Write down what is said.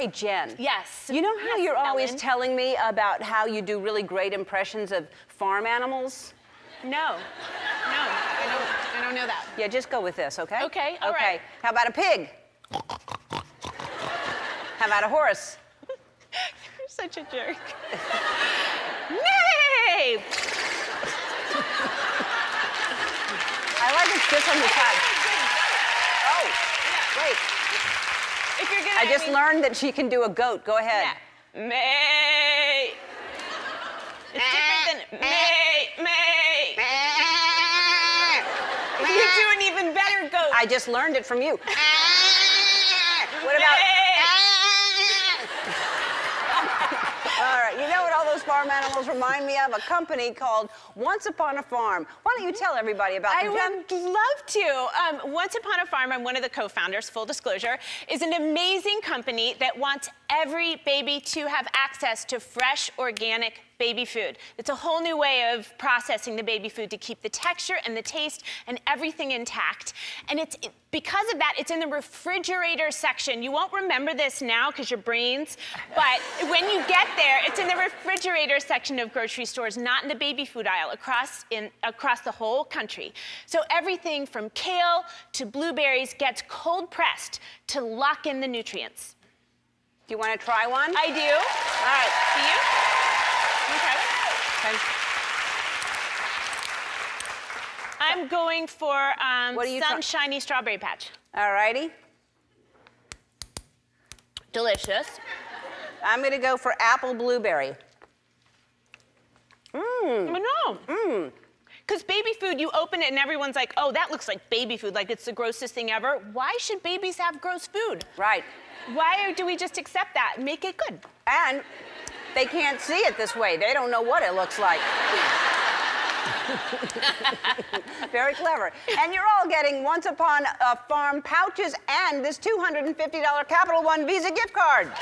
Hey, Jen. Yes. You know how you're always Ellen? telling me about how you do really great impressions of farm animals? No, I don't know that. Yeah, just go with this, okay? Okay, all right. How about a pig? How about a horse? You're such a jerk. Nay! I like it just on the side. Oh, wait. If you're gonna, I just learned that she can do a goat. Go ahead. Yeah. May. It's different than may. You do an even better goat. I just learned it from you. What about... All right, you know what all those farm animals remind me of? A company called Once Upon a Farm. Why don't you tell everybody about them, Jen? I would love to. Once Upon a Farm, I'm one of the co-founders, full disclosure, is an amazing company that wants every baby to have access to fresh, organic baby food. It's a whole new way of processing the baby food to keep the texture and the taste and everything intact. And because of that, it's in the refrigerator section. You won't remember this now because your brains, but when you get there, it's in the refrigerator section of grocery stores, not in the baby food aisle, across the whole country. So everything from kale to blueberries gets cold pressed to lock in the nutrients. Do you want to try one? I do. All right. Do you? Okay. I'm going for sunshiny strawberry patch. All righty. Delicious. I'm going to go for apple blueberry. No. Because baby food, you open it and everyone's like, oh, that looks like baby food, like it's the grossest thing ever. Why should babies have gross food? Right. Why do we just accept that and make it good? And they can't see it this way. They don't know what it looks like. Very clever. And you're all getting Once Upon a Farm pouches and this $250 Capital One Visa gift card.